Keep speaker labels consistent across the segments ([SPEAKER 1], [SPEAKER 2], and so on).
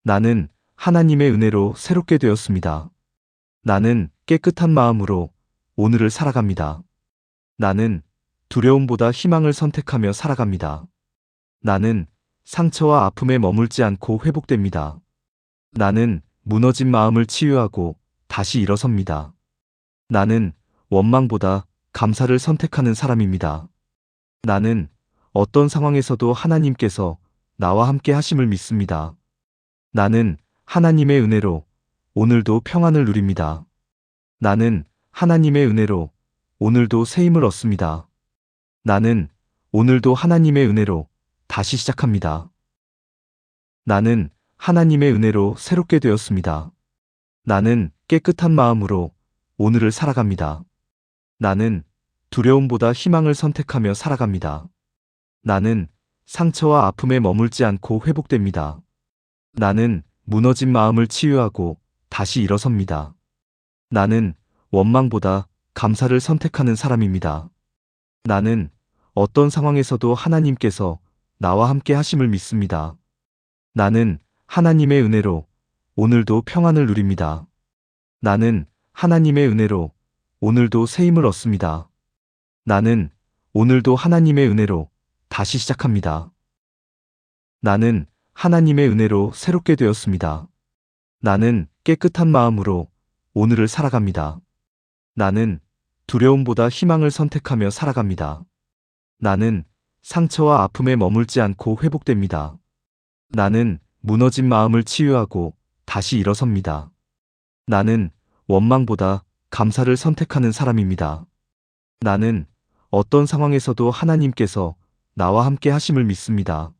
[SPEAKER 1] 나는 하나님의 은혜로 새롭게 되었습니다. 나는 깨끗한 마음으로 오늘을 살아갑니다. 나는 두려움보다 희망을 선택하며 살아갑니다. 나는 상처와 아픔에 머물지 않고 회복됩니다. 나는 무너진 마음을 치유하고 다시 일어섭니다. 나는 원망보다 감사를 선택하는 사람입니다. 나는 어떤 상황에서도 하나님께서 나와 함께 하심을 믿습니다. 나는 하나님의 은혜로 오늘도 평안을 누립니다. 나는 하나님의 은혜로 오늘도 새 힘을 얻습니다. 나는 오늘도 하나님의 은혜로 다시 시작합니다. 나는 하나님의 은혜로 새롭게 되었습니다. 나는 깨끗한 마음으로 오늘을 살아갑니다. 나는 두려움보다 희망을 선택하며 살아갑니다. 나는 상처와 아픔에 머물지 않고 회복됩니다. 나는 무너진 마음을 치유하고 다시 일어섭니다. 나는 원망보다 감사를 선택하는 사람입니다. 나는 어떤 상황에서도 하나님께서 나와 함께 하심을 믿습니다. 나는 하나님의 은혜로 오늘도 평안을 누립니다. 나는 하나님의 은혜로 오늘도 새 힘을 얻습니다. 나는 오늘도 하나님의 은혜로 다시 시작합니다. 나는 하나님의 은혜로 새롭게 되었습니다. 나는 깨끗한 마음으로 오늘을 살아갑니다. 나는 두려움보다 희망을 선택하며 살아갑니다. 나는 상처와 아픔에 머물지 않고 회복됩니다. 나는 무너진 마음을 치유하고 다시 일어섭니다. 나는 원망보다 감사를 선택하는 사람입니다. 나는 어떤 상황에서도 하나님께서 나와 함께 하심을 믿습니다.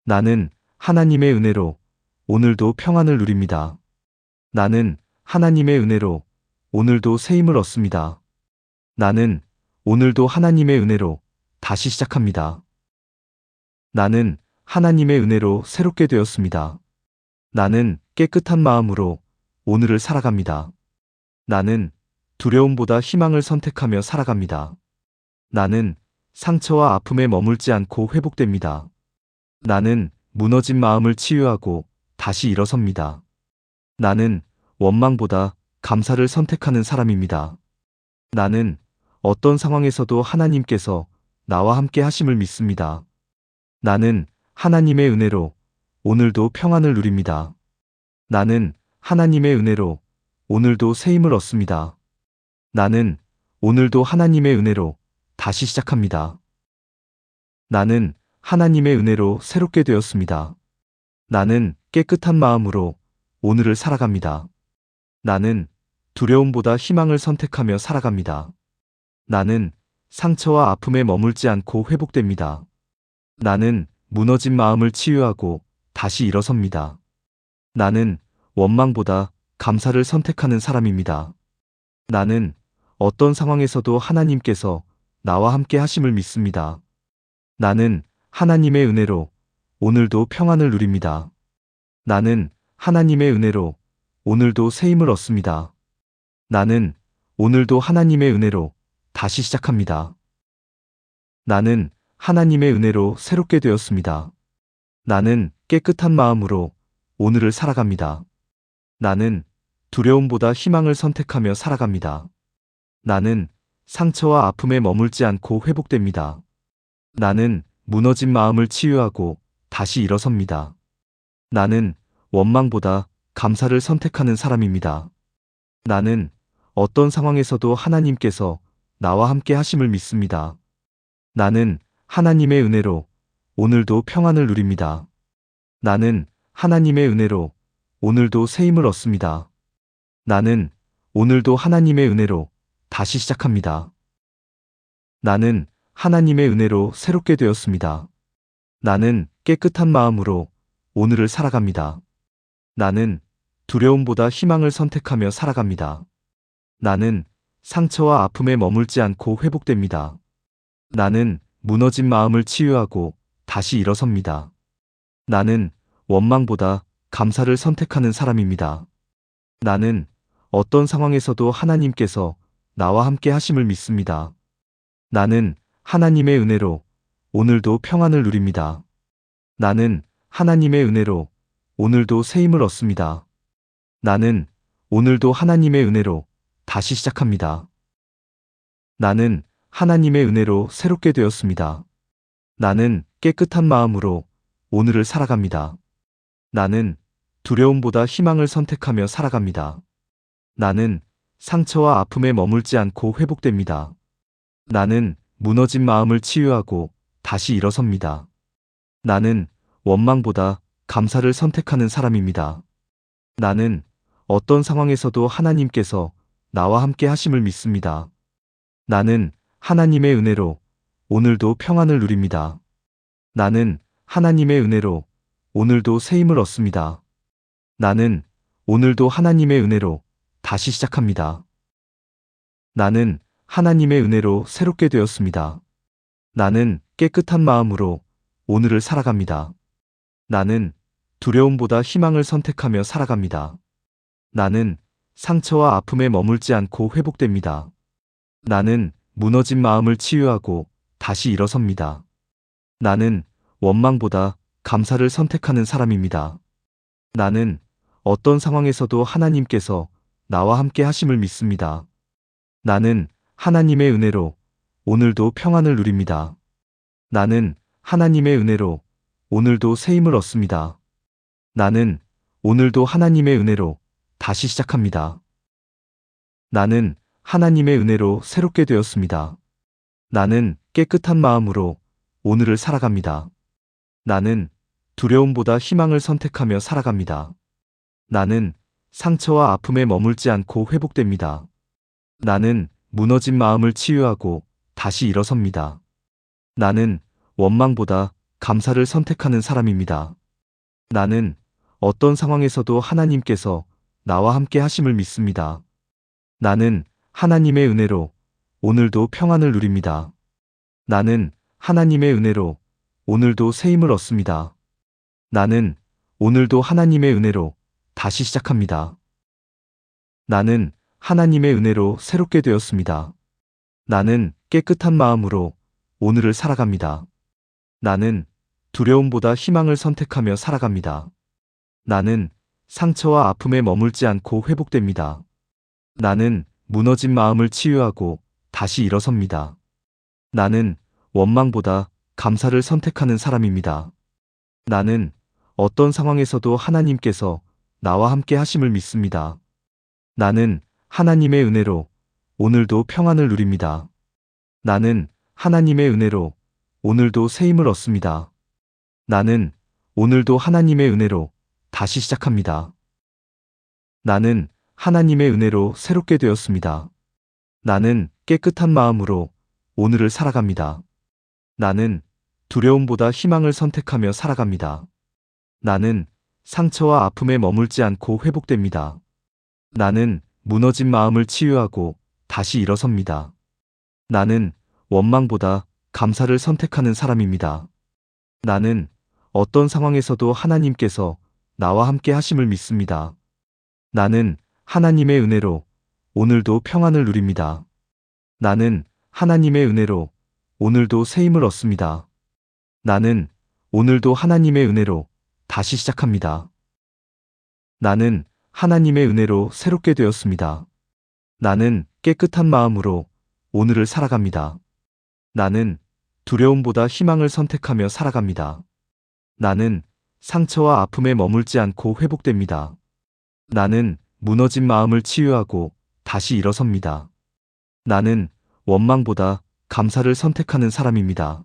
[SPEAKER 1] 나는 하나님의 은혜로 오늘도 평안을 누립니다. 나는 하나님의 은혜로 오늘도 새 힘을 얻습니다. 나는 오늘도 하나님의 은혜로 다시 시작합니다. 나는 하나님의 은혜로 새롭게 되었습니다. 나는 깨끗한 마음으로 오늘을 살아갑니다. 나는 두려움보다 희망을 선택하며 살아갑니다. 나는 상처와 아픔에 머물지 않고 회복됩니다. 나는 무너진 마음을 치유하고 다시 일어섭니다. 나는 원망보다 감사를 선택하는 사람입니다. 나는 어떤 상황에서도 하나님께서 나와 함께 하심을 믿습니다. 나는 하나님의 은혜로 오늘도 평안을 누립니다. 나는 하나님의 은혜로 오늘도 새 힘을 얻습니다. 나는 오늘도 하나님의 은혜로 다시 시작합니다. 나는 하나님의 은혜로 새롭게 되었습니다. 나는 깨끗한 마음으로 오늘을 살아갑니다. 나는 두려움보다 희망을 선택하며 살아갑니다. 나는 상처와 아픔에 머물지 않고 회복됩니다. 나는 무너진 마음을 치유하고 다시 일어섭니다. 나는 원망보다 감사를 선택하는 사람입니다. 나는 어떤 상황에서도 하나님께서 나와 함께 하심을 믿습니다. 나는 하나님의 은혜로 오늘도 평안을 누립니다. 나는 하나님의 은혜로 오늘도 새 힘을 얻습니다. 나는 오늘도 하나님의 은혜로 다시 시작합니다. 나는 하나님의 은혜로 새롭게 되었습니다. 나는 깨끗한 마음으로 오늘을 살아갑니다. 나는 두려움보다 희망을 선택하며 살아갑니다. 나는 상처와 아픔에 머물지 않고 회복됩니다. 나는 무너진 마음을 치유하고 다시 일어섭니다. 나는 원망보다 감사를 선택하는 사람입니다. 나는 어떤 상황에서도 하나님께서 나와 함께 하심을 믿습니다. 나는 하나님의 은혜로 오늘도 평안을 누립니다. 나는 하나님의 은혜로 오늘도 새 힘을 얻습니다. 나는 오늘도 하나님의 은혜로 다시 시작합니다. 나는 하나님의 은혜로 새롭게 되었습니다. 나는 깨끗한 마음으로 오늘을 살아갑니다. 나는 두려움보다 희망을 선택하며 살아갑니다. 나는 상처와 아픔에 머물지 않고 회복됩니다. 나는 무너진 마음을 치유하고 다시 일어섭니다. 나는 원망보다 감사를 선택하는 사람입니다. 나는 어떤 상황에서도 하나님께서 나와 함께 하심을 믿습니다. 나는 하나님의 은혜로 오늘도 평안을 누립니다. 나는 하나님의 은혜로 오늘도 새 힘을 얻습니다. 나는 오늘도 하나님의 은혜로 다시 시작합니다. 나는 하나님의 은혜로 새롭게 되었습니다. 나는 깨끗한 마음으로 오늘을 살아갑니다. 나는 두려움보다 희망을 선택하며 살아갑니다. 나는 상처와 아픔에 머물지 않고 회복됩니다. 나는 무너진 마음을 치유하고 다시 일어섭니다. 나는 원망보다 감사를 선택하는 사람입니다. 나는 어떤 상황에서도 하나님께서 나와 함께 하심을 믿습니다. 나는 하나님의 은혜로 오늘도 평안을 누립니다. 나는 하나님의 은혜로 오늘도 새 힘을 얻습니다. 나는 오늘도 하나님의 은혜로 다시 시작합니다. 나는 하나님의 은혜로 새롭게 되었습니다. 나는 깨끗한 마음으로 오늘을 살아갑니다. 나는 두려움보다 희망을 선택하며 살아갑니다. 나는 상처와 아픔에 머물지 않고 회복됩니다. 나는 무너진 마음을 치유하고 다시 일어섭니다. 나는 원망보다 감사를 선택하는 사람입니다. 나는 어떤 상황에서도 하나님께서 나와 함께 하심을 믿습니다. 나는 하나님의 은혜로 오늘도 평안을 누립니다. 나는 하나님의 은혜로 오늘도 새 힘을 얻습니다. 나는 오늘도 하나님의 은혜로 다시 시작합니다. 나는 하나님의 은혜로 새롭게 되었습니다. 나는 깨끗한 마음으로 오늘을 살아갑니다. 나는 두려움보다 희망을 선택하며 살아갑니다. 나는 상처와 아픔에 머물지 않고 회복됩니다. 나는 무너진 마음을 치유하고 다시 일어섭니다. 나는 원망보다 감사를 선택하는 사람입니다. 나는 어떤 상황에서도 하나님께서 나와 함께 하심을 믿습니다. 나는 하나님의 은혜로 오늘도 평안을 누립니다. 나는 하나님의 은혜로 오늘도 새 힘을 얻습니다. 나는 오늘도 하나님의 은혜로 다시 시작합니다. 나는 하나님의 은혜로 새롭게 되었습니다. 나는 깨끗한 마음으로 오늘을 살아갑니다. 나는 두려움보다 희망을 선택하며 살아갑니다. 나는 상처와 아픔에 머물지 않고 회복됩니다. 나는 무너진 마음을 치유하고 다시 일어섭니다. 나는 원망보다 감사를 선택하는 사람입니다. 나는 어떤 상황에서도 하나님께서 나와 함께 하심을 믿습니다. 나는 하나님의 은혜로 오늘도 평안을 누립니다. 나는 하나님의 은혜로 오늘도 새 힘을 얻습니다. 나는 오늘도 하나님의 은혜로 다시 시작합니다. 나는 하나님의 은혜로 새롭게 되었습니다. 나는 깨끗한 마음으로 오늘을 살아갑니다. 나는 두려움보다 희망을 선택하며 살아갑니다. 나는 상처와 아픔에 머물지 않고 회복됩니다. 나는 무너진 마음을 치유하고 다시 일어섭니다. 나는 원망보다 감사를 선택하는 사람입니다. 나는 어떤 상황에서도 하나님께서 나와 함께 하심을 믿습니다. 나는 하나님의 은혜로 오늘도 평안을 누립니다. 나는 하나님의 은혜로 오늘도 새 힘을 얻습니다. 나는 오늘도 하나님의 은혜로 다시 시작합니다. 나는 하나님의 은혜로 새롭게 되었습니다. 나는 깨끗한 마음으로 오늘을 살아갑니다. 나는 두려움보다 희망을 선택하며 살아갑니다. 나는 상처와 아픔에 머물지 않고 회복됩니다. 나는 무너진 마음을 치유하고 다시 일어섭니다. 나는 원망보다 감사를 선택하는 사람입니다.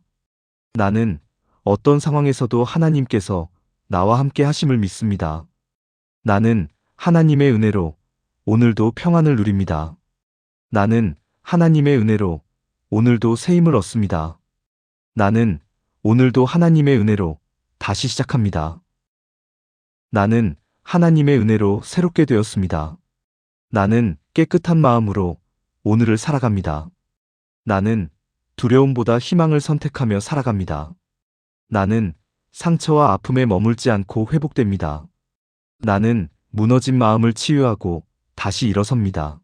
[SPEAKER 1] 나는 어떤 상황에서도 하나님께서 나와 함께 하심을 믿습니다. 나는 하나님의 은혜로 오늘도 평안을 누립니다. 나는 하나님의 은혜로 오늘도 새 힘을 얻습니다. 나는 오늘도 하나님의 은혜로 다시 시작합니다. 나는 하나님의 은혜로 새롭게 되었습니다. 나는 깨끗한 마음으로 오늘을 살아갑니다. 나는 두려움보다 희망을 선택하며 살아갑니다. 나는 상처와 아픔에 머물지 않고 회복됩니다. 나는 무너진 마음을 치유하고 다시 일어섭니다.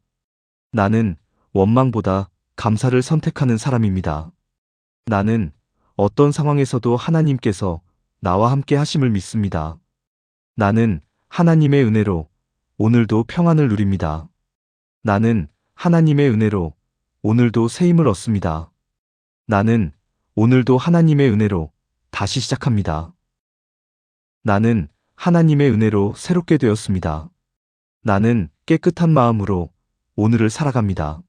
[SPEAKER 1] 나는 원망보다 감사를 선택하는 사람입니다. 나는 어떤 상황에서도 하나님께서 나와 함께 하심을 믿습니다. 나는 하나님의 은혜로 오늘도 평안을 누립니다. 나는 하나님의 은혜로 오늘도 새 힘을 얻습니다. 나는 오늘도 하나님의 은혜로 다시 시작합니다. 나는 하나님의 은혜로 새롭게 되었습니다. 나는 깨끗한 마음으로 오늘을 살아갑니다.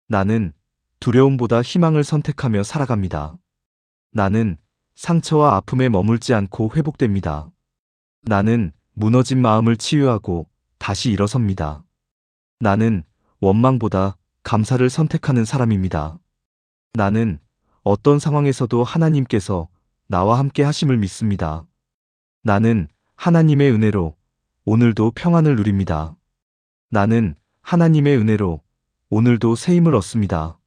[SPEAKER 1] 나는 두려움보다 희망을 선택하며 살아갑니다. 나는 상처와 아픔에 머물지 않고 회복됩니다. 나는 무너진 마음을 치유하고 다시 일어섭니다. 나는 원망보다 감사를 선택하는 사람입니다. 나는 어떤 상황에서도 하나님께서 나와 함께 하심을 믿습니다. 나는 하나님의 은혜로 오늘도 평안을 누립니다. 나는 하나님의 은혜로 오늘도 새 힘을 얻습니다.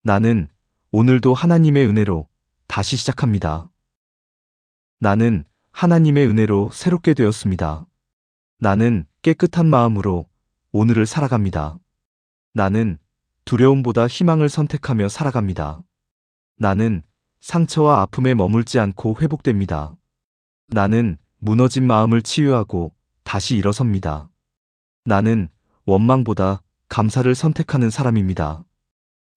[SPEAKER 1] 나는 오늘도 하나님의 은혜로 다시 시작합니다. 나는 하나님의 은혜로 새롭게 되었습니다. 나는 깨끗한 마음으로 오늘을 살아갑니다. 나는 두려움보다 희망을 선택하며 살아갑니다. 나는 상처와 아픔에 머물지 않고 회복됩니다. 나는 무너진 마음을 치유하고 다시 일어섭니다. 나는 원망보다 감사를 선택하는 사람입니다.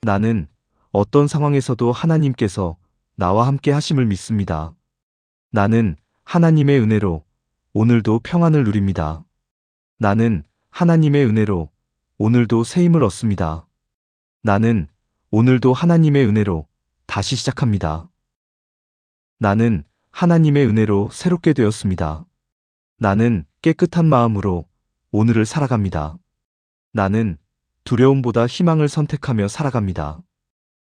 [SPEAKER 1] 나는 어떤 상황에서도 하나님께서 나와 함께 하심을 믿습니다. 나는 하나님의 은혜로 오늘도 평안을 누립니다. 나는 하나님의 은혜로 오늘도 새 힘을 얻습니다. 나는 오늘도 하나님의 은혜로 다시 시작합니다. 나는 하나님의 은혜로 새롭게 되었습니다. 나는 깨끗한 마음으로 오늘을 살아갑니다. 나는 두려움보다 희망을 선택하며 살아갑니다.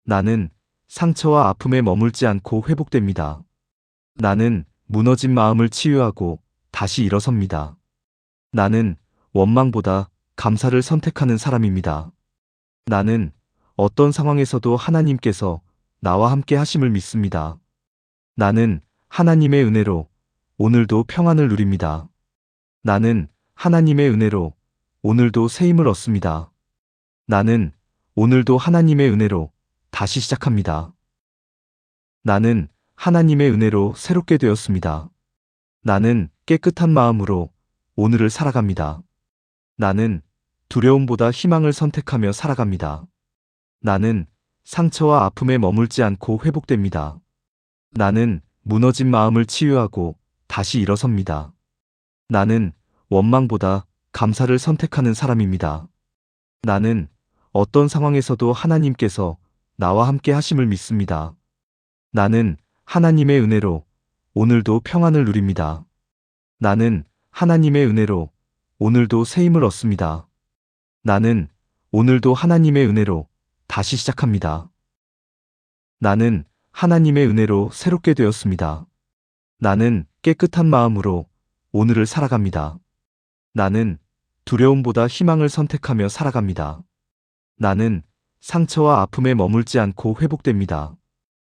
[SPEAKER 1] 나는 상처와 아픔에 머물지 않고 회복됩니다. 나는 무너진 마음을 치유하고 다시 일어섭니다. 나는 원망보다 감사를 선택하는 사람입니다. 나는 어떤 상황에서도 하나님께서 나와 함께 하심을 믿습니다. 나는 하나님의 은혜로 오늘도 평안을 누립니다. 나는 하나님의 은혜로 오늘도 새 힘을 얻습니다. 나는 오늘도 하나님의 은혜로 다시 시작합니다. 나는 하나님의 은혜로 새롭게 되었습니다. 나는 깨끗한 마음으로 오늘을 살아갑니다. 나는 두려움보다 희망을 선택하며 살아갑니다. 나는 상처와 아픔에 머물지 않고 회복됩니다. 나는 무너진 마음을 치유하고 다시 일어섭니다. 나는 원망보다 감사를 선택하는 사람입니다. 나는 어떤 상황에서도 하나님께서 나와 함께 하심을 믿습니다. 나는 하나님의 은혜로 오늘도 평안을 누립니다. 나는 하나님의 은혜로 오늘도 새 힘을 얻습니다. 나는 오늘도 하나님의 은혜로 다시 시작합니다. 나는 하나님의 은혜로 새롭게 되었습니다. 나는 깨끗한 마음으로 오늘을 살아갑니다. 나는 두려움보다 희망을 선택하며 살아갑니다. 나는 상처와 아픔에 머물지 않고 회복됩니다.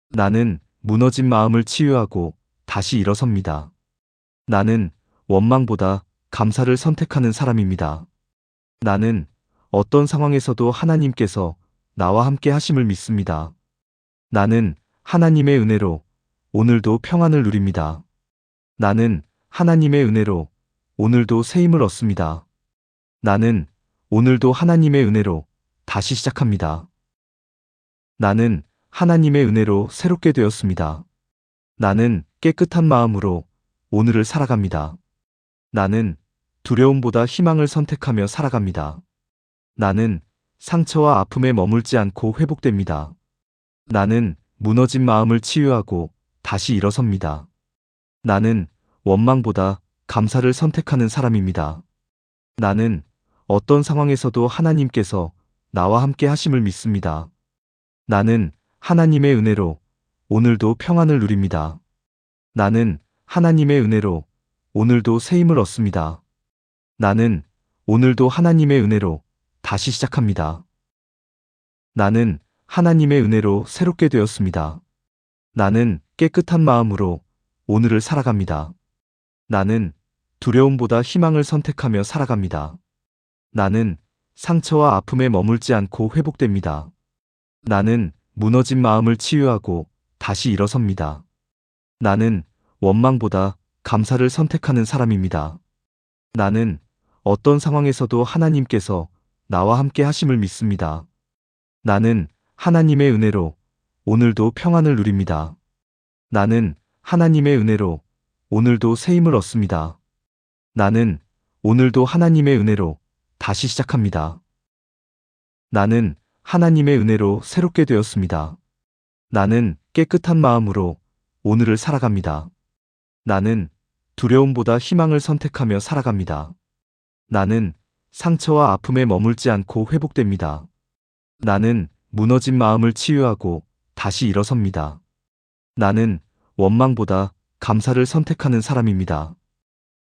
[SPEAKER 1] 나는 무너진 마음을 치유하고 다시 일어섭니다. 나는 원망보다 감사를 선택하는 사람입니다. 나는 어떤 상황에서도 하나님께서 나와 함께 하심을 믿습니다. 나는 하나님의 은혜로 오늘도 평안을 누립니다. 나는 하나님의 은혜로 오늘도 새 힘을 얻습니다. 나는 오늘도 하나님의 은혜로 다시 시작합니다. 나는 하나님의 은혜로 새롭게 되었습니다. 나는 깨끗한 마음으로 오늘을 살아갑니다. 나는 두려움보다 희망을 선택하며 살아갑니다. 나는 상처와 아픔에 머물지 않고 회복됩니다. 나는 무너진 마음을 치유하고 다시 일어섭니다. 나는 원망보다 감사를 선택하는 사람입니다. 나는 어떤 상황에서도 하나님께서 나와 함께 하심을 믿습니다. 나는 하나님의 은혜로 오늘도 평안을 누립니다. 나는 하나님의 은혜로 오늘도 새 힘을 얻습니다. 나는 오늘도 하나님의 은혜로 다시 시작합니다. 나는 하나님의 은혜로 새롭게 되었습니다. 나는 깨끗한 마음으로 오늘을 살아갑니다. 나는 두려움보다 희망을 선택하며 살아갑니다. 나는 상처와 아픔에 머물지 않고 회복됩니다. 나는 무너진 마음을 치유하고 다시 일어섭니다. 나는 원망보다 감사를 선택하는 사람입니다. 나는 어떤 상황에서도 하나님께서 나와 함께 하심을 믿습니다. 나는 하나님의 은혜로 오늘도 평안을 누립니다. 나는 하나님의 은혜로 오늘도 새 힘을 얻습니다. 나는 오늘도 하나님의 은혜로 다시 시작합니다. 나는 하나님의 은혜로 새롭게 되었습니다. 나는 깨끗한 마음으로 오늘을 살아갑니다. 나는 두려움보다 희망을 선택하며 살아갑니다. 나는 상처와 아픔에 머물지 않고 회복됩니다. 나는 무너진 마음을 치유하고 다시 일어섭니다. 나는 원망보다 감사를 선택하는 사람입니다.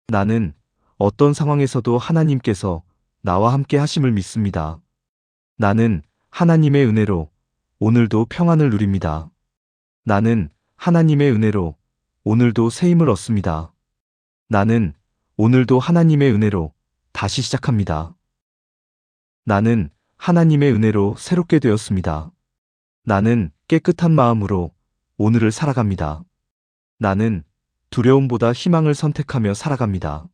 [SPEAKER 1] 나는 어떤 상황에서도 하나님께서 나와 함께 하심을 믿습니다. 나는 하나님의 은혜로 오늘도 평안을 누립니다. 나는 하나님의 은혜로 오늘도 새 힘을 얻습니다. 나는 오늘도 하나님의 은혜로 다시 시작합니다. 나는 하나님의 은혜로 새롭게 되었습니다. 나는 깨끗한 마음으로 오늘을 살아갑니다. 나는 두려움보다 희망을 선택하며 살아갑니다.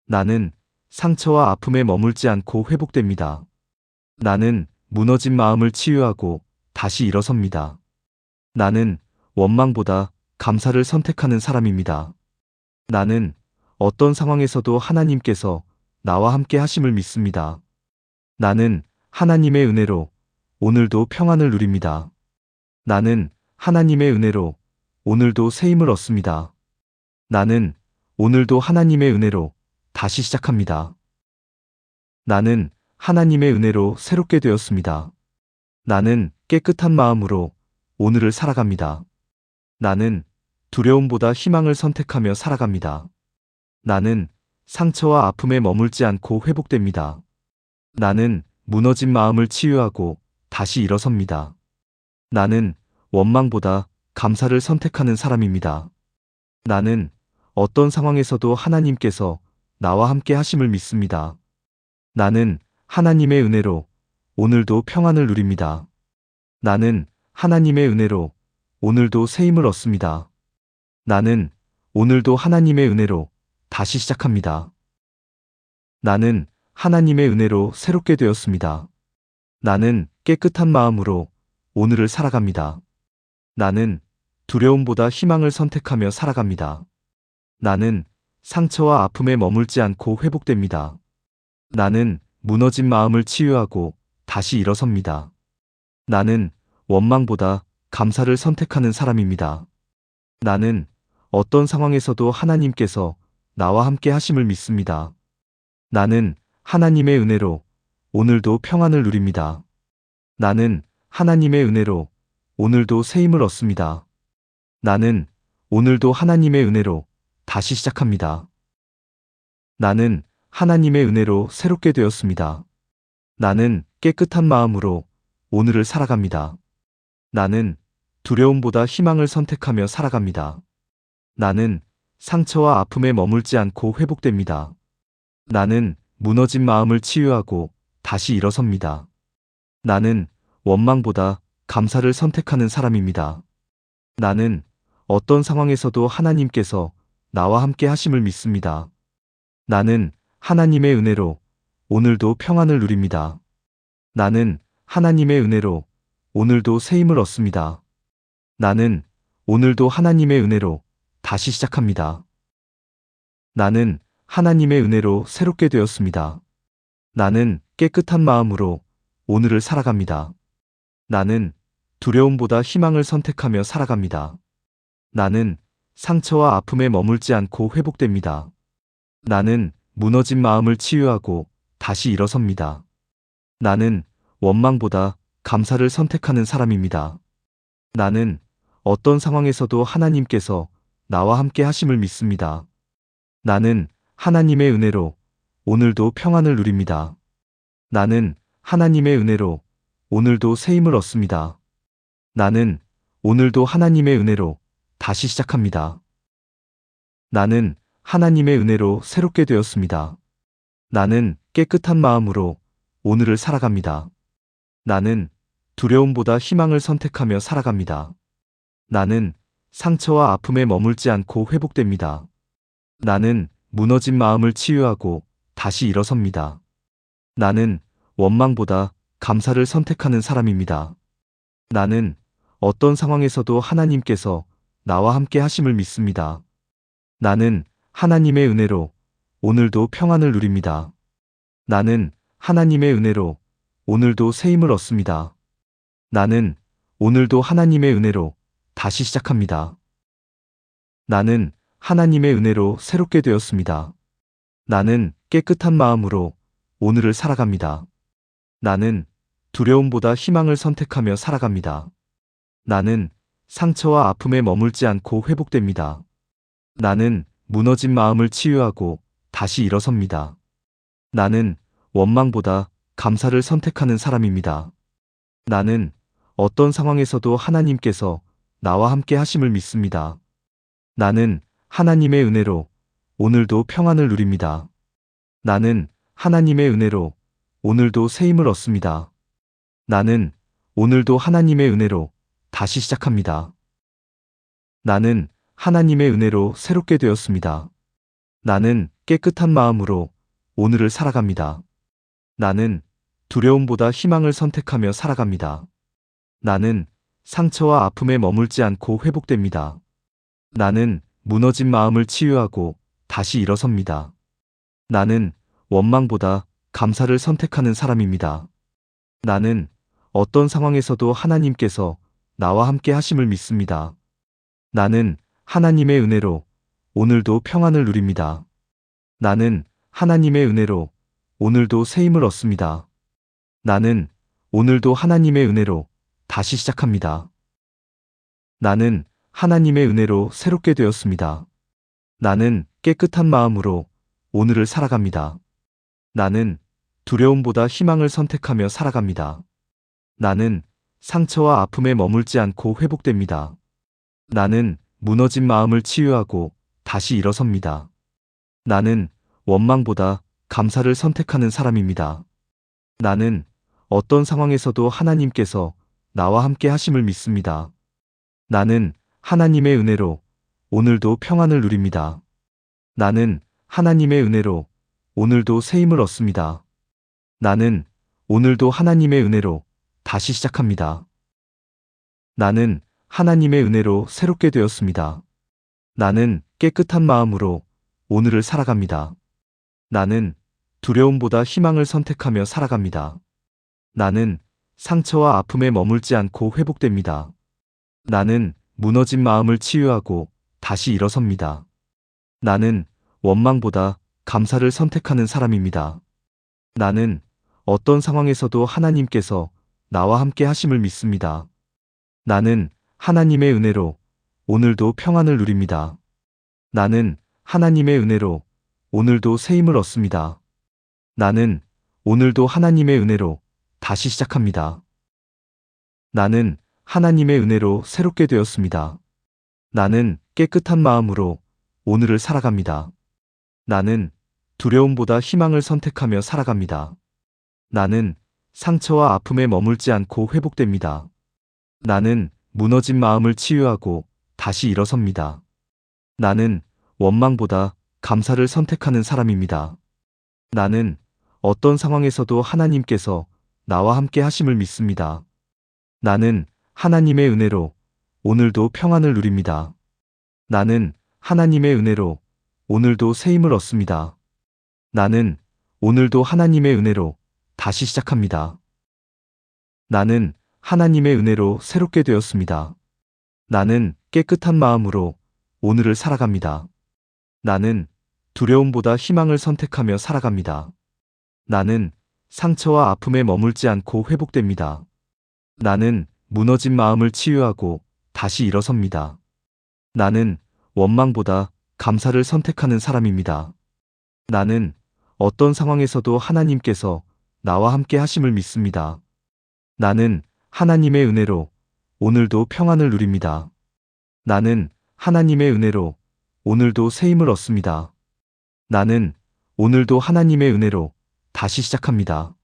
[SPEAKER 1] 나는 상처와 아픔에 머물지 않고 회복됩니다. 나는 무너진 마음을 치유하고 다시 일어섭니다. 나는 원망보다 감사를 선택하는 사람입니다. 나는 어떤 상황에서도 하나님께서 나와 함께 하심을 믿습니다. 나는 하나님의 은혜로 오늘도 평안을 누립니다. 나는 하나님의 은혜로 오늘도 새 힘을 얻습니다. 나는 오늘도 하나님의 은혜로 다시 시작합니다. 나는 하나님의 은혜로 새롭게 되었습니다. 나는 깨끗한 마음으로 오늘을 살아갑니다. 나는 두려움보다 희망을 선택하며 살아갑니다. 나는 상처와 아픔에 머물지 않고 회복됩니다. 나는 무너진 마음을 치유하고 다시 일어섭니다. 나는 원망보다 감사를 선택하는 사람입니다. 나는 어떤 상황에서도 하나님께서 나와 함께 하심을 믿습니다. 나는 하나님의 은혜로 오늘도 평안을 누립니다. 나는 하나님의 은혜로 오늘도 새 힘을 얻습니다. 나는 오늘도 하나님의 은혜로 다시 시작합니다. 나는 하나님의 은혜로 새롭게 되었습니다. 나는 깨끗한 마음으로 오늘을 살아갑니다. 나는 두려움보다 희망을 선택하며 살아갑니다. 나는 상처와 아픔에 머물지 않고 회복됩니다. 나는 무너진 마음을 치유하고 다시 일어섭니다. 나는 원망보다 감사를 선택하는 사람입니다. 나는 어떤 상황에서도 하나님께서 나와 함께 하심을 믿습니다. 나는 하나님의 은혜로 오늘도 평안을 누립니다. 나는 하나님의 은혜로 오늘도 새 힘을 얻습니다. 나는 오늘도 하나님의 은혜로 다시 시작합니다. 나는 하나님의 은혜로 새롭게 되었습니다. 나는 깨끗한 마음으로 오늘을 살아갑니다. 나는 두려움보다 희망을 선택하며 살아갑니다. 나는 상처와 아픔에 머물지 않고 회복됩니다. 나는 무너진 마음을 치유하고 다시 일어섭니다. 나는 원망보다 감사를 선택하는 사람입니다. 나는 어떤 상황에서도 하나님께서 나와 함께 하심을 믿습니다. 나는 하나님의 은혜로 오늘도 평안을 누립니다. 나는 하나님의 은혜로 오늘도 새 힘을 얻습니다. 나는 오늘도 하나님의 은혜로 다시 시작합니다. 나는 하나님의 은혜로 새롭게 되었습니다. 나는 깨끗한 마음으로 오늘을 살아갑니다. 나는 두려움보다 희망을 선택하며 살아갑니다. 나는 상처와 아픔에 머물지 않고 회복됩니다. 나는 무너진 마음을 치유하고 다시 일어섭니다. 나는 원망보다 감사를 선택하는 사람입니다. 나는 어떤 상황에서도 하나님께서 나와 함께 하심을 믿습니다. 나는 하나님의 은혜로 오늘도 평안을 누립니다. 나는 하나님의 은혜로 오늘도 새 힘을 얻습니다. 나는 오늘도 하나님의 은혜로 다시 시작합니다. 나는 하나님의 은혜로 새롭게 되었습니다. 나는 깨끗한 마음으로 오늘을 살아갑니다. 나는 두려움보다 희망을 선택하며 살아갑니다. 나는 상처와 아픔에 머물지 않고 회복됩니다. 나는 무너진 마음을 치유하고 다시 일어섭니다. 나는 원망보다 감사를 선택하는 사람입니다. 나는 어떤 상황에서도 하나님께서 나와 함께 하심을 믿습니다. 나는 하나님의 은혜로 오늘도 평안을 누립니다. 나는 하나님의 은혜로 오늘도 새 힘을 얻습니다. 나는 오늘도 하나님의 은혜로 다시 시작합니다. 나는 하나님의 은혜로 새롭게 되었습니다. 나는 깨끗한 마음으로 오늘을 살아갑니다. 나는 두려움보다 희망을 선택하며 살아갑니다. 나는 상처와 아픔에 머물지 않고 회복됩니다. 나는 무너진 마음을 치유하고 다시 일어섭니다. 나는 원망보다 감사를 선택하는 사람입니다. 나는 어떤 상황에서도 하나님께서 나와 함께 하심을 믿습니다. 나는 하나님의 은혜로 오늘도 평안을 누립니다. 나는 하나님의 은혜로 오늘도 새 힘을 얻습니다. 나는 오늘도 하나님의 은혜로 다시 시작합니다. 나는 하나님의 은혜로 새롭게 되었습니다. 나는 깨끗한 마음으로 오늘을 살아갑니다. 나는 두려움보다 희망을 선택하며 살아갑니다. 나는 상처와 아픔에 머물지 않고 회복됩니다. 나는 무너진 마음을 치유하고 다시 일어섭니다. 나는 원망보다 감사를 선택하는 사람입니다. 나는 어떤 상황에서도 하나님께서 나와 함께 하심을 믿습니다. 나는 하나님의 은혜로 오늘도 평안을 누립니다. 나는 하나님의 은혜로 오늘도 새 힘을 얻습니다. 나는 오늘도 하나님의 은혜로 다시 시작합니다. 나는 하나님의 은혜로 새롭게 되었습니다. 나는 깨끗한 마음으로 오늘을 살아갑니다. 나는 두려움보다 희망을 선택하며 살아갑니다. 나는 상처와 아픔에 머물지 않고 회복됩니다. 나는 무너진 마음을 치유하고 다시 일어섭니다. 나는 원망보다 감사를 선택하는 사람입니다. 나는 어떤 상황에서도 하나님께서 나와 함께 하심을 믿습니다. 나는 하나님의 은혜로 오늘도 평안을 누립니다. 나는 하나님의 은혜로 오늘도 새 힘을 얻습니다. 나는 오늘도 하나님의 은혜로 다시 시작합니다. 나는 하나님의 은혜로 새롭게 되었습니다. 나는 깨끗한 마음으로 오늘을 살아갑니다. 나는 두려움보다 희망을 선택하며 살아갑니다. 나는 상처와 아픔에 머물지 않고 회복됩니다. 나는 무너진 마음을 치유하고 다시 일어섭니다. 나는 원망보다 감사를 선택하는 사람입니다. 나는 어떤 상황에서도 하나님께서 나와 함께 하심을 믿습니다. 나는 하나님의 은혜로 오늘도 평안을 누립니다. 나는 하나님의 은혜로 오늘도 새 힘을 얻습니다. 나는 오늘도 하나님의 은혜로 다시 시작합니다. 나는 하나님의 은혜로 새롭게 되었습니다. 나는 깨끗한 마음으로 오늘을 살아갑니다. 나는 두려움보다 희망을 선택하며 살아갑니다. 나는 상처와 아픔에 머물지 않고 회복됩니다. 나는 무너진 마음을 치유하고 다시 일어섭니다. 나는 원망보다 감사를 선택하는 사람입니다. 나는 어떤 상황에서도 하나님께서 나와 함께 하심을 믿습니다. 나는 하나님의 은혜로 오늘도 평안을 누립니다. 나는 하나님의 은혜로 오늘도 새 힘을 얻습니다. 나는 오늘도 하나님의 은혜로 다시 시작합니다. 나는 하나님의 은혜로 새롭게 되었습니다. 나는 깨끗한 마음으로 오늘을 살아갑니다. 나는 두려움보다 희망을 선택하며 살아갑니다. 나는 상처와 아픔에 머물지 않고 회복됩니다. 나는 무너진 마음을 치유하고 다시 일어섭니다. 나는 원망보다 감사를 선택하는 사람입니다. 나는 어떤 상황에서도 하나님께서 나와 함께 하심을 믿습니다. 나는 하나님의 은혜로 오늘도 평안을 누립니다. 나는 하나님의 은혜로 오늘도 새 힘을 얻습니다. 나는 오늘도 하나님의 은혜로 다시 시작합니다.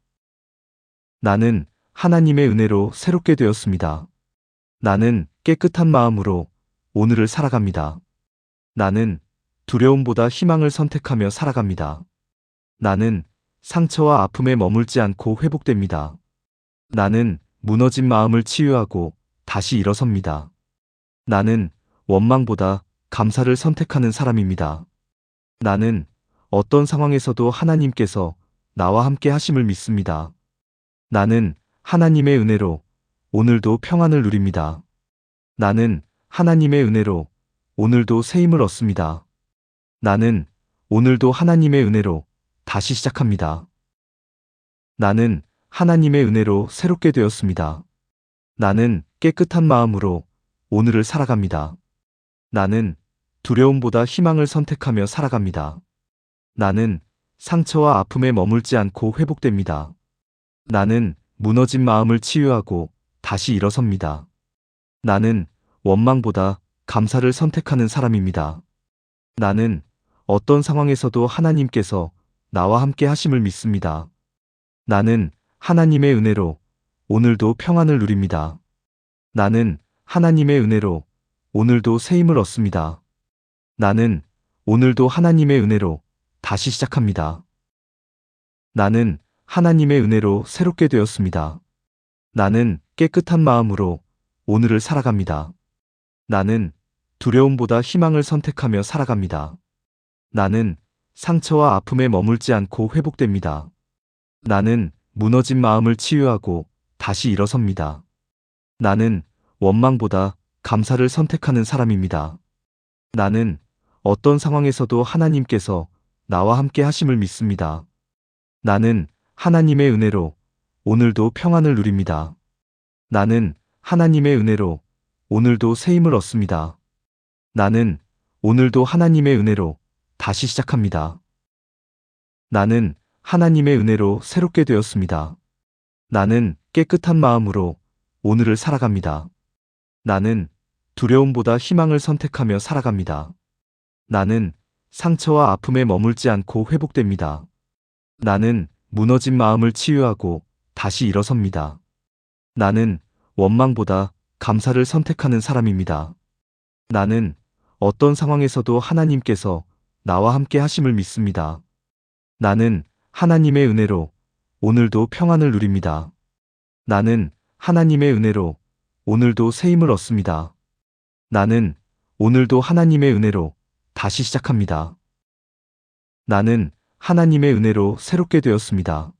[SPEAKER 1] 나는 하나님의 은혜로 새롭게 되었습니다. 나는 깨끗한 마음으로 오늘을 살아갑니다. 나는 두려움보다 희망을 선택하며 살아갑니다. 나는 상처와 아픔에 머물지 않고 회복됩니다. 나는 무너진 마음을 치유하고 다시 일어섭니다. 나는 원망보다 감사를 선택하는 사람입니다. 나는 어떤 상황에서도 하나님께서 나와 함께 하심을 믿습니다. 나는 하나님의 은혜로 오늘도 평안을 누립니다. 나는 하나님의 은혜로 오늘도 새 힘을 얻습니다. 나는 오늘도 하나님의 은혜로 다시 시작합니다. 나는 하나님의 은혜로 새롭게 되었습니다. 나는 깨끗한 마음으로 오늘을 살아갑니다. 나는 두려움보다 희망을 선택하며 살아갑니다. 나는 상처와 아픔에 머물지 않고 회복됩니다. 나는 무너진 마음을 치유하고 다시 일어섭니다. 나는 원망보다 감사를 선택하는 사람입니다. 나는 어떤 상황에서도 하나님께서 나와 함께 하심을 믿습니다. 나는 하나님의 은혜로 오늘도 평안을 누립니다. 나는 하나님의 은혜로 오늘도 새 힘을 얻습니다. 나는 오늘도 하나님의 은혜로 다시 시작합니다. 나는 하나님의 은혜로 새롭게 되었습니다. 나는 깨끗한 마음으로 오늘을 살아갑니다. 나는 두려움보다 희망을 선택하며 살아갑니다. 나는 상처와 아픔에 머물지 않고 회복됩니다. 나는 무너진 마음을 치유하고 다시 일어섭니다. 나는 원망보다 감사를 선택하는 사람입니다. 나는 어떤 상황에서도 하나님께서 나와 함께 하심을 믿습니다. 나는 하나님의 은혜로 오늘도 평안을 누립니다. 나는 하나님의 은혜로 오늘도 새 힘을 얻습니다. 나는 오늘도 하나님의 은혜로 다시 시작합니다. 나는 하나님의 은혜로 새롭게 되었습니다. 나는 깨끗한 마음으로 오늘을 살아갑니다. 나는 두려움보다 희망을 선택하며 살아갑니다. 나는 상처와 아픔에 머물지 않고 회복됩니다. 나는 무너진 마음을 치유하고 다시 일어섭니다. 나는 원망보다 감사를 선택하는 사람입니다. 나는 어떤 상황에서도 하나님께서 나와 함께 하심을 믿습니다. 나는 하나님의 은혜로 오늘도 평안을 누립니다. 나는 하나님의 은혜로 오늘도 새 힘을 얻습니다. 나는 오늘도 하나님의 은혜로 다시 시작합니다. 나는 하나님의 은혜로 새롭게 되었습니다.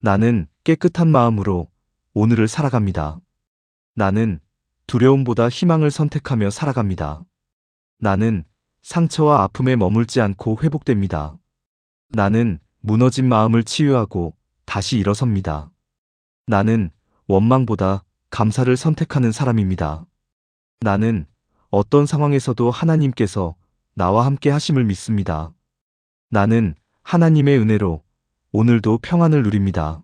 [SPEAKER 1] 나는 깨끗한 마음으로 오늘을 살아갑니다. 나는 두려움보다 희망을 선택하며 살아갑니다. 나는 상처와 아픔에 머물지 않고 회복됩니다. 나는 무너진 마음을 치유하고 다시 일어섭니다. 나는 원망보다 감사를 선택하는 사람입니다. 나는 어떤 상황에서도 하나님께서 나와 함께 하심을 믿습니다. 나는 하나님의 은혜로 오늘도 평안을 누립니다.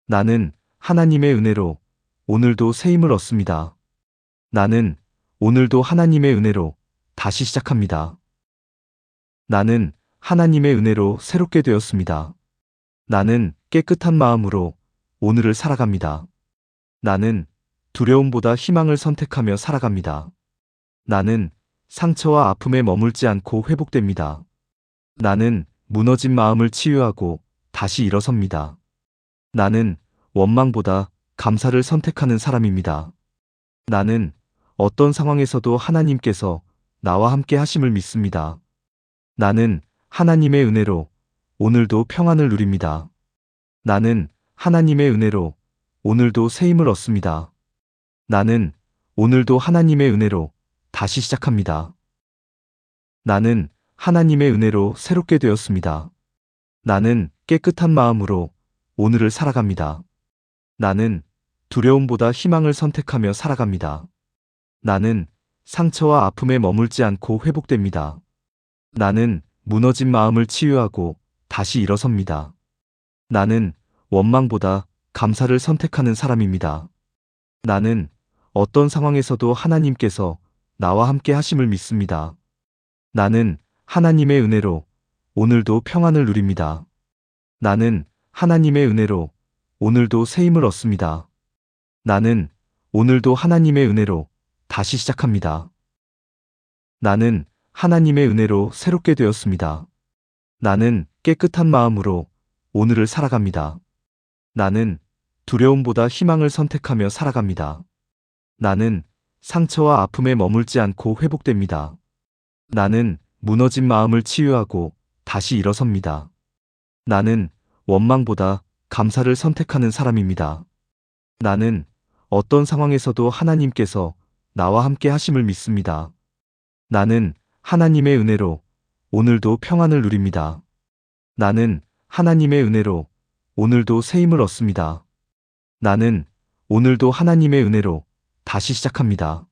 [SPEAKER 1] 나는 하나님의 은혜로 오늘도 새 힘을 얻습니다. 나는 오늘도 하나님의 은혜로 다시 시작합니다. 나는 하나님의 은혜로 새롭게 되었습니다. 나는 깨끗한 마음으로 오늘을 살아갑니다. 나는 두려움보다 희망을 선택하며 살아갑니다. 나는 상처와 아픔에 머물지 않고 회복됩니다. 나는 무너진 마음을 치유하고 다시 일어섭니다. 나는 원망보다 감사를 선택하는 사람입니다. 나는 어떤 상황에서도 하나님께서 나와 함께 하심을 믿습니다. 나는 하나님의 은혜로 오늘도 평안을 누립니다. 나는 하나님의 은혜로 오늘도 새 힘을 얻습니다. 나는 오늘도 하나님의 은혜로 다시 시작합니다. 나는 하나님의 은혜로 새롭게 되었습니다. 나는 깨끗한 마음으로 오늘을 살아갑니다. 나는 두려움보다 희망을 선택하며 살아갑니다. 나는 상처와 아픔에 머물지 않고 회복됩니다. 나는 무너진 마음을 치유하고 다시 일어섭니다. 나는 원망보다 감사를 선택하는 사람입니다. 나는 어떤 상황에서도 하나님께서 나와 함께 하심을 믿습니다. 나는 하나님의 은혜로 오늘도 평안을 누립니다. 나는 하나님의 은혜로 오늘도 새 힘을 얻습니다. 나는 오늘도 하나님의 은혜로 다시 시작합니다. 나는 하나님의 은혜로 새롭게 되었습니다. 나는 깨끗한 마음으로 오늘을 살아갑니다. 나는 두려움보다 희망을 선택하며 살아갑니다. 나는 상처와 아픔에 머물지 않고 회복됩니다. 나는 무너진 마음을 치유하고 다시 일어섭니다. 나는 원망보다 감사를 선택하는 사람입니다. 나는 어떤 상황에서도 하나님께서 나와 함께 하심을 믿습니다. 나는 하나님의 은혜로 오늘도 평안을 누립니다. 나는 하나님의 은혜로 오늘도 새 힘을 얻습니다. 나는 오늘도 하나님의 은혜로 다시 시작합니다.